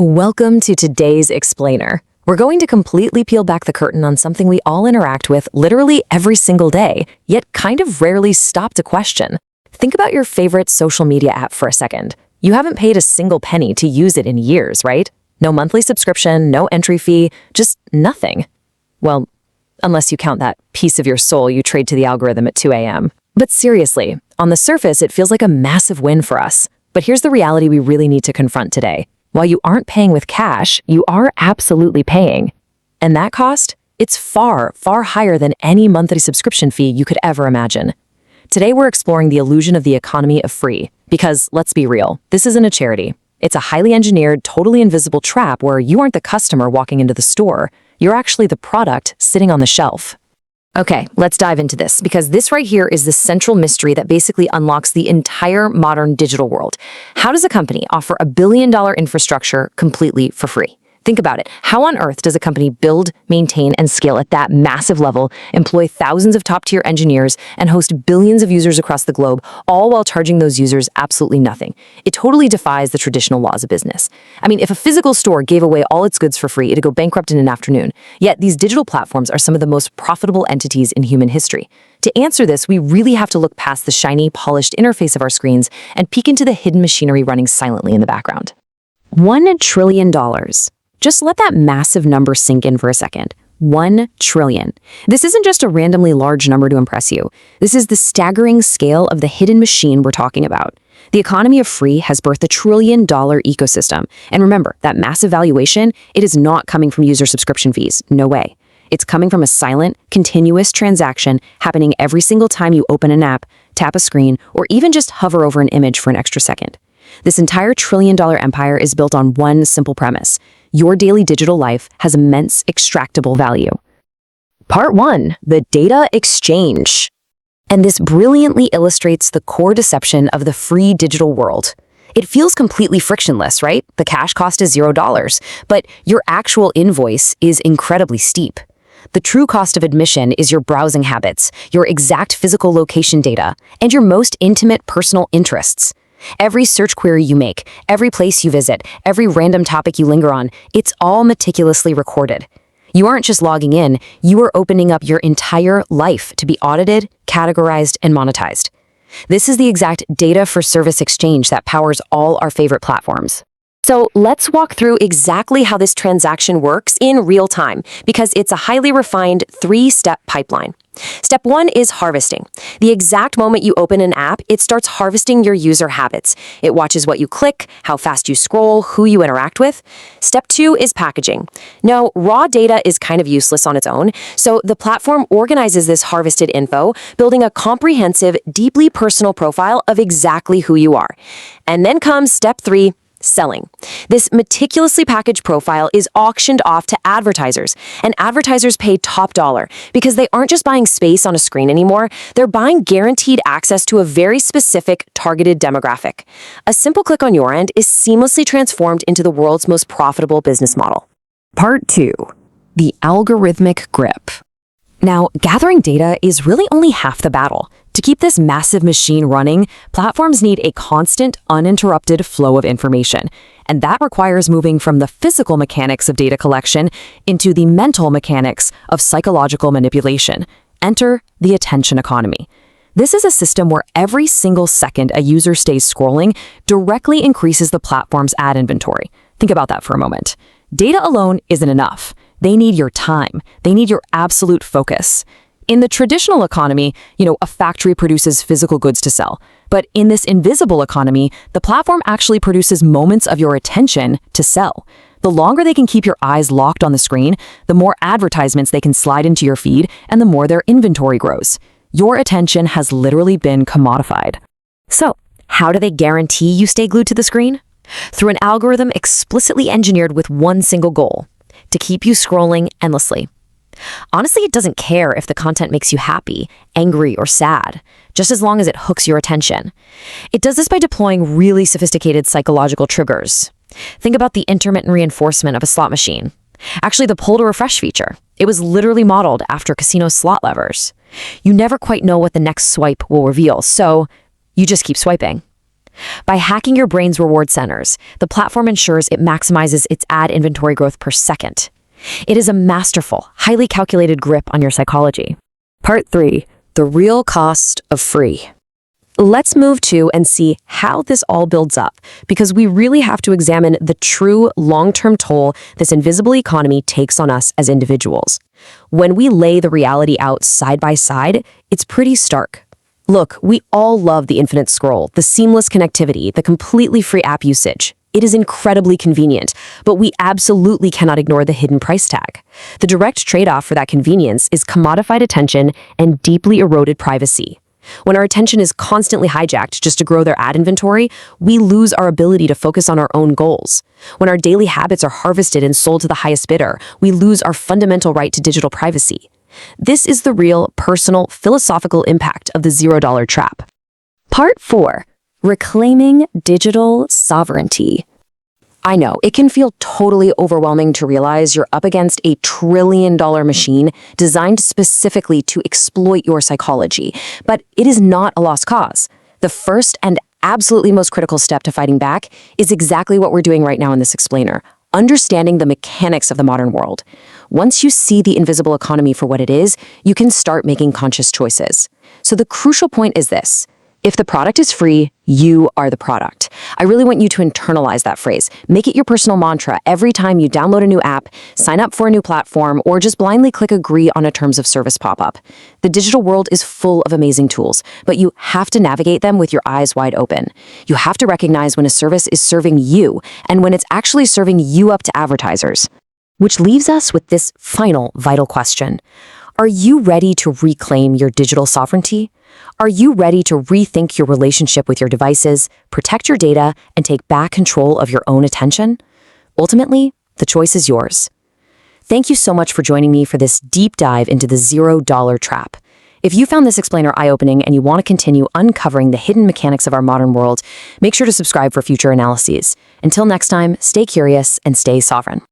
Welcome to today's Explainer. We're going to completely peel back the curtain on something we all interact with literally every single day, yet kind of rarely stop to question. Think about your favorite social media app for a second. You haven't paid a single penny to use it in years, right? No monthly subscription, no entry fee, just nothing. Well, unless you count that piece of your soul you trade to the algorithm at 2 a.m. But seriously, on the surface, it feels like a massive win for us. But here's the reality we really need to confront today. While you aren't paying with cash, you are absolutely paying. And that cost? It's far, far higher than any monthly subscription fee you could ever imagine. Today we're exploring the illusion of the economy of free. Because, let's be real, this isn't a charity. It's a highly engineered, totally invisible trap where you aren't the customer walking into the store. You're actually the product sitting on the shelf. Okay, let's dive into this, because this right here is the central mystery that basically unlocks the entire modern digital world. How does a company offer $1 billion infrastructure completely for free? Think about it. How on earth does a company build, maintain, and scale at that massive level, employ thousands of top-tier engineers, and host billions of users across the globe, all while charging those users absolutely nothing? It totally defies the traditional laws of business. I mean, if a physical store gave away all its goods for free, it'd go bankrupt in an afternoon. Yet these digital platforms are some of the most profitable entities in human history. To answer this, we really have to look past the shiny, polished interface of our screens and peek into the hidden machinery running silently in the background. $1 trillion. Just let that massive number sink in for a second. 1 trillion. This isn't just a randomly large number to impress you. This is the staggering scale of the hidden machine we're talking about. The economy of free has birthed a $1 trillion ecosystem. And remember, that massive valuation, it is not coming from user subscription fees. No way. It's coming from a silent, continuous transaction happening every single time you open an app, tap a screen, or even just hover over an image for an extra second. This entire $1 trillion empire is built on one simple premise. Your daily digital life has immense extractable value. Part 1. The data exchange. And this brilliantly illustrates the core deception of the free digital world. It feels completely frictionless, right? The cash cost is $0, but your actual invoice is incredibly steep. The true cost of admission is your browsing habits, your exact physical location data, and your most intimate personal interests. Every search query you make, every place you visit, every random topic you linger on, it's all meticulously recorded. You aren't just logging in, you are opening up your entire life to be audited, categorized, and monetized. This is the exact data for service exchange that powers all our favorite platforms. So let's walk through exactly how this transaction works in real time, because it's a highly refined 3-step pipeline. Step 1 is harvesting. The exact moment you open an app, it starts harvesting your user habits. It watches what you click, how fast you scroll, who you interact with. Step 2 is packaging. Now, raw data is kind of useless on its own, so the platform organizes this harvested info, building a comprehensive, deeply personal profile of exactly who you are. And then comes step 3, selling. This meticulously packaged profile is auctioned off to advertisers, and advertisers pay top dollar because they aren't just buying space on a screen anymore, they're buying guaranteed access to a very specific targeted demographic. A simple click on your end is seamlessly transformed into the world's most profitable business model. Part 2. The algorithmic grip. Now, gathering data is really only half the battle. To keep this massive machine running, platforms need a constant, uninterrupted flow of information. And that requires moving from the physical mechanics of data collection into the mental mechanics of psychological manipulation. Enter the attention economy. This is a system where every single second a user stays scrolling directly increases the platform's ad inventory. Think about that for a moment. Data alone isn't enough. They need your time. They need your absolute focus. In the traditional economy, a factory produces physical goods to sell. But in this invisible economy, the platform actually produces moments of your attention to sell. The longer they can keep your eyes locked on the screen, the more advertisements they can slide into your feed, and the more their inventory grows. Your attention has literally been commodified. So, how do they guarantee you stay glued to the screen? Through an algorithm explicitly engineered with one single goal: to keep you scrolling endlessly. Honestly, it doesn't care if the content makes you happy, angry, or sad, just as long as it hooks your attention. It does this by deploying really sophisticated psychological triggers. Think about the intermittent reinforcement of a slot machine. Actually, the pull to refresh feature. It was literally modeled after casino slot levers. You never quite know what the next swipe will reveal, so you just keep swiping. By hacking your brain's reward centers, the platform ensures it maximizes its ad inventory growth per second. It is a masterful, highly calculated grip on your psychology. Part 3. The real cost of free. Let's move to and see how this all builds up, because we really have to examine the true long-term toll this invisible economy takes on us as individuals. When we lay the reality out side by side, it's pretty stark. Look, we all love the infinite scroll, the seamless connectivity, the completely free app usage. It is incredibly convenient, but we absolutely cannot ignore the hidden price tag. The direct trade-off for that convenience is commodified attention and deeply eroded privacy. When our attention is constantly hijacked just to grow their ad inventory, we lose our ability to focus on our own goals. When our daily habits are harvested and sold to the highest bidder, we lose our fundamental right to digital privacy. This is the real, personal, philosophical impact of the $0 trap. Part 4. Reclaiming digital sovereignty. I know, it can feel totally overwhelming to realize you're up against a $1 trillion machine designed specifically to exploit your psychology, but it is not a lost cause. The first and absolutely most critical step to fighting back is exactly what we're doing right now in this explainer: understanding the mechanics of the modern world. Once you see the invisible economy for what it is, you can start making conscious choices. So the crucial point is this: if the product is free, you are the product. I really want you to internalize that phrase. Make it your personal mantra every time you download a new app, sign up for a new platform, or just blindly click agree on a terms of service pop-up. The digital world is full of amazing tools, but you have to navigate them with your eyes wide open. You have to recognize when a service is serving you and when it's actually serving you up to advertisers. Which leaves us with this final vital question. Are you ready to reclaim your digital sovereignty? Are you ready to rethink your relationship with your devices, protect your data, and take back control of your own attention? Ultimately, the choice is yours. Thank you so much for joining me for this deep dive into the $0 trap. If you found this explainer eye-opening and you want to continue uncovering the hidden mechanics of our modern world, make sure to subscribe for future analyses. Until next time, stay curious and stay sovereign.